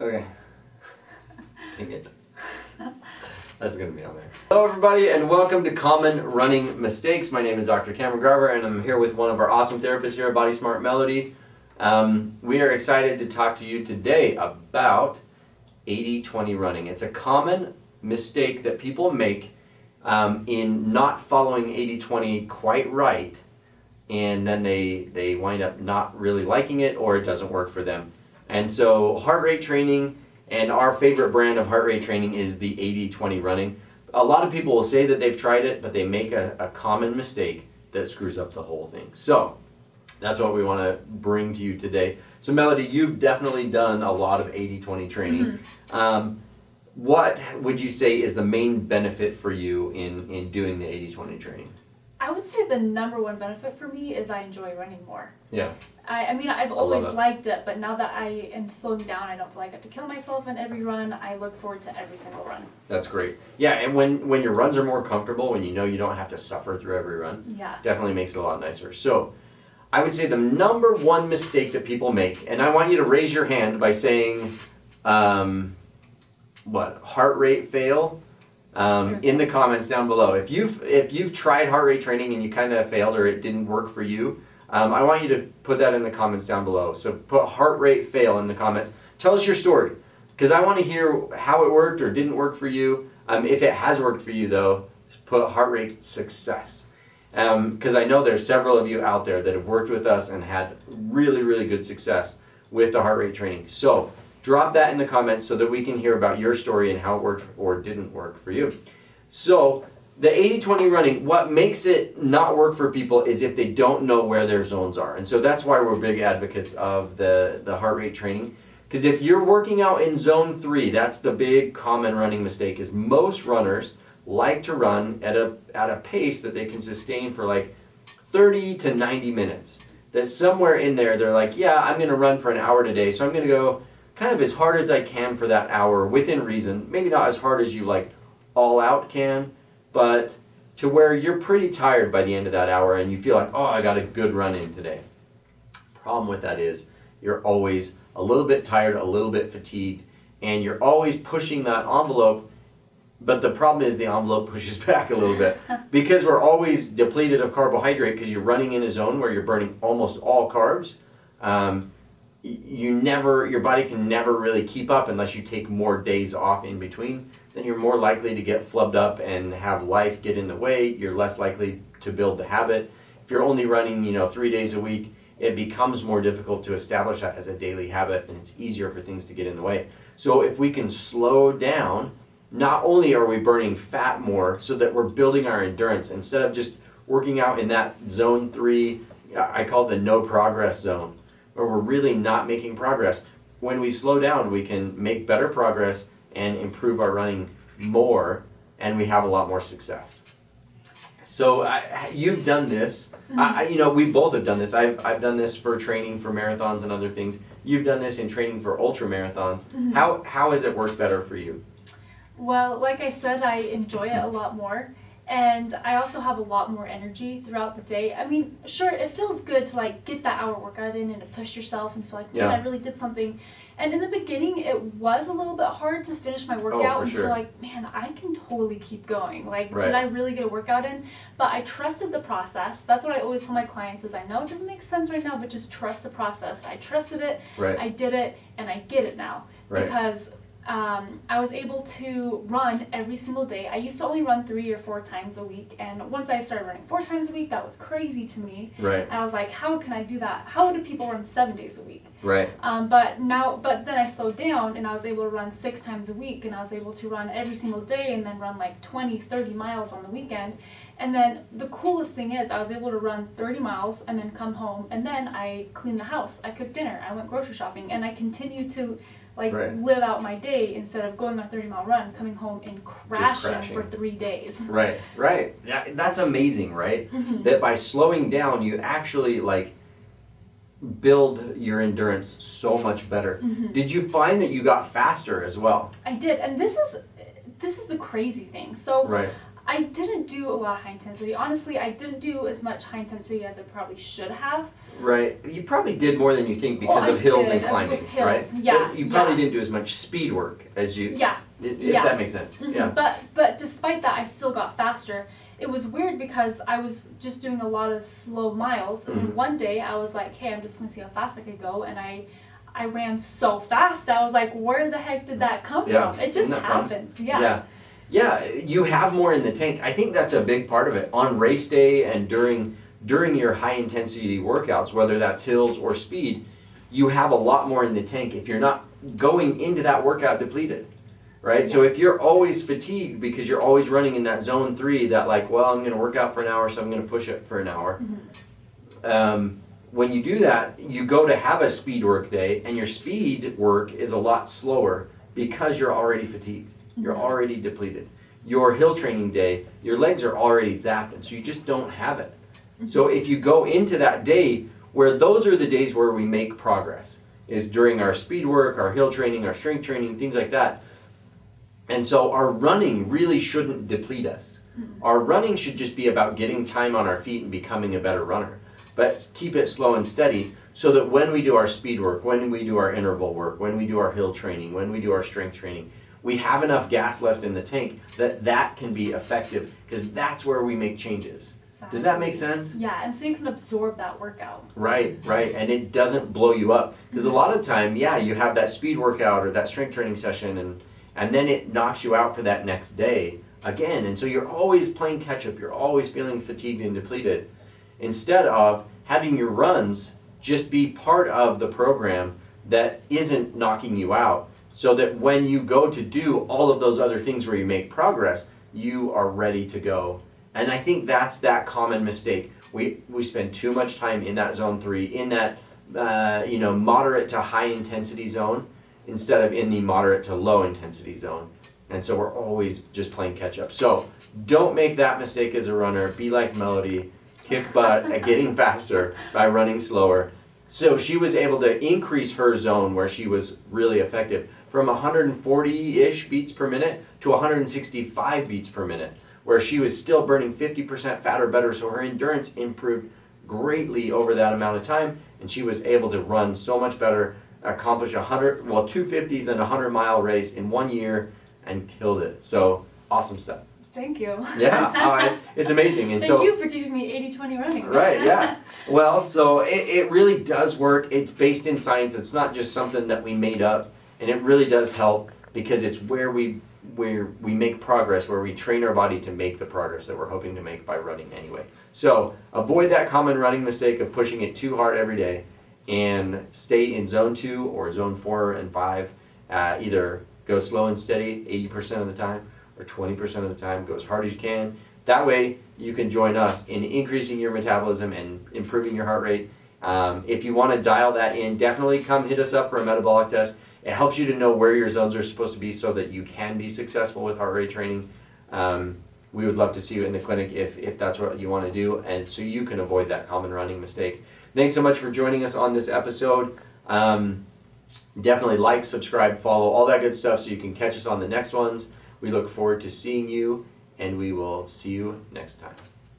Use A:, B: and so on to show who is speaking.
A: Okay. Dang it. That's going to be on there. Hello everybody and welcome to Common Running Mistakes. My name is Dr. Cameron Garver and I'm here with one of our awesome therapists here at Body Smart Melody. We are excited to talk to you today about 80-20 running. It's a common mistake that people make in not following 80-20 quite right, and then they wind up not really liking it or it doesn't work for them. And so heart rate training, and our favorite brand of heart rate training is the 80-20 running. A lot of people will say that they've tried it, but they make a common mistake that screws up the whole thing. So that's what we want to bring to you today. So Melody, you've definitely done a lot of 80-20 training. Mm-hmm. What would you say is the main benefit for you in doing the 80-20 training?
B: I would say the number one benefit for me is I enjoy running more.
A: Yeah.
B: I mean, I've always liked it, but now that I am slowing down, I don't feel like I have to kill myself on every run. I look forward to every single run.
A: That's great. Yeah, and when your runs are more comfortable, when you know you don't have to suffer through every run, definitely makes it a lot nicer. So I would say the number one mistake that people make, and I want you to raise your hand by saying, heart rate fail, in the comments down below. If you've tried heart rate training and you kind of failed or it didn't work for you, I want you to put that in the comments down below. So put heart rate fail in the comments. Tell us your story, because I want to hear how it worked or didn't work for you. If it has worked for you though, put heart rate success. Because I know there's several of you out there that have worked with us and had really, really good success with the heart rate training. So drop that in the comments so that we can hear about your story and how it worked or didn't work for you. So the 80-20 running, what makes it not work for people is if they don't know where their zones are. And so that's why we're big advocates of the heart rate training. Because if you're working out in zone 3, that's the big common running mistake, is most runners like to run at a pace that they can sustain for like 30 to 90 minutes. That somewhere in there they're like, yeah, I'm going to run for an hour today, so I'm going to go kind of as hard as I can for that hour within reason. Maybe not as hard as you like all out can, but to where you're pretty tired by the end of that hour and you feel like, oh, I got a good run in today. Problem with that is you're always a little bit tired, a little bit fatigued, and you're always pushing that envelope, but the problem is the envelope pushes back a little bit because we're always depleted of carbohydrate because you're running in a zone where you're burning almost all carbs. Your body can never really keep up unless you take more days off in between. Then you're more likely to get flubbed up and have life get in the way. You're less likely to build the habit. If you're only running, 3 days a week, it becomes more difficult to establish that as a daily habit, and it's easier for things to get in the way. So if we can slow down, not only are we burning fat more so that we're building our endurance, instead of just working out in that zone 3, I call it the no progress zone, where we're really not making progress. When we slow down, we can make better progress and improve our running more, and we have a lot more success. So you've done this. Mm-hmm. We both have done this. I've done this for training for marathons and other things. You've done this in training for ultra marathons. Mm-hmm. How has it worked better for you?
B: Well, like I said, I enjoy it a lot more. And I also have a lot more energy throughout the day. I mean, sure, it feels good to like get that hour workout in and to push yourself and feel like, man, I really did something. And in the beginning, it was a little bit hard to finish my workout and feel like, man, I can totally keep going. Like, did I really get a workout in? But I trusted the process. That's what I always tell my clients is I know it doesn't make sense right now, but just trust the process. I trusted it, I did it, and I get it now. Because I was able to run every single day. I used to only run 3 or 4 times a week, and once I started running 4 times a week, that was crazy to me. And I was like, how can I do that? How do people run 7 days a week? But then I slowed down and I was able to run 6 times a week, and I was able to run every single day and then run like 20, 30 miles on the weekend. And then the coolest thing is I was able to run 30 miles and then come home, and then I cleaned the house, I cooked dinner, I went grocery shopping, and I continued to live out my day instead of going on a 30-mile run, coming home and crashing for 3 days.
A: Right. That's amazing, right? Mm-hmm. That by slowing down, you actually build your endurance so much better. Mm-hmm. Did you find that you got faster as well?
B: I did, and this is the crazy thing. So I didn't do a lot of high intensity. Honestly, I didn't do as much high intensity as I probably should have.
A: Right. You probably did more than you think because
B: Well,
A: of
B: I
A: hills
B: did,
A: and climbing,
B: with hills,
A: right?
B: yeah,
A: But you probably
B: yeah.
A: didn't do as much speed work as you,
B: Yeah.
A: if
B: Yeah.
A: that makes sense.
B: Mhm.
A: Yeah.
B: But despite that, I still got faster. It was weird because I was just doing a lot of slow miles, and
A: Mhm.
B: then one day I was like, "Hey, I'm just gonna see how fast I could go," and I ran so fast. I was like, "Where the heck did that come
A: Yeah.
B: from?" It just
A: Isn't that fun?
B: happens. Yeah.
A: Yeah. Yeah, you have more in the tank. I think that's a big part of it. On race day and during your high intensity workouts, whether that's hills or speed, you have a lot more in the tank if you're not going into that workout depleted. Right? So if you're always fatigued because you're always running in that zone 3, that like, well, I'm going to work out for an hour, so I'm going to push it for an hour. When you do that, you go to have a speed work day, and your speed work is a lot slower because you're already fatigued. You're already depleted. Your hill training day, your legs are already zapped, and so you just don't have it. So if you go into that day, where those are the days where we make progress, is during our speed work, our hill training, our strength training, things like that. And so our running really shouldn't deplete us. Our running should just be about getting time on our feet and becoming a better runner. But keep it slow and steady so that when we do our speed work, when we do our interval work, when we do our hill training, when we do our strength training, we have enough gas left in the tank that can be effective, because that's where we make changes. Does that make sense?
B: Yeah, and so you can absorb that workout.
A: Right, and it doesn't blow you up. Because a lot of time, yeah, you have that speed workout or that strength training session, and then it knocks you out for that next day again. And so you're always playing catch up. You're always feeling fatigued and depleted. Instead of having your runs just be part of the program that isn't knocking you out, so that when you go to do all of those other things where you make progress, you are ready to go. And I think that's that common mistake. We spend too much time in that zone 3, in that moderate to high intensity zone, instead of in the moderate to low intensity zone. And so we're always just playing catch up. So don't make that mistake as a runner. Be like Melody, kick butt at getting faster by running slower. So she was able to increase her zone where she was really effective from 140-ish beats per minute to 165 beats per minute, where she was still burning 50% fat or better. So her endurance improved greatly over that amount of time, and she was able to run so much better, accomplish 250s and a 100-mile race in 1 year, and killed it. So awesome stuff.
B: Thank you.
A: Yeah, it's amazing. And
B: Thank you for teaching me 80-20 running.
A: Right, yeah. Well, so it really does work. It's based in science. It's not just something that we made up, and it really does help, because it's where we make progress, where we train our body to make the progress that we're hoping to make by running anyway. So avoid that common running mistake of pushing it too hard every day, and stay in zone 2 or zone 4 and 5. Either go slow and steady 80% of the time, or 20% of the time, go as hard as you can. That way you can join us in increasing your metabolism and improving your heart rate. If you want to dial that in, definitely come hit us up for a metabolic test. It helps you to know where your zones are supposed to be so that you can be successful with heart rate training. We would love to see you in the clinic if that's what you want to do, and so you can avoid that common running mistake. Thanks so much for joining us on this episode. Definitely like, subscribe, follow, all that good stuff so you can catch us on the next ones. We look forward to seeing you, and we will see you next time.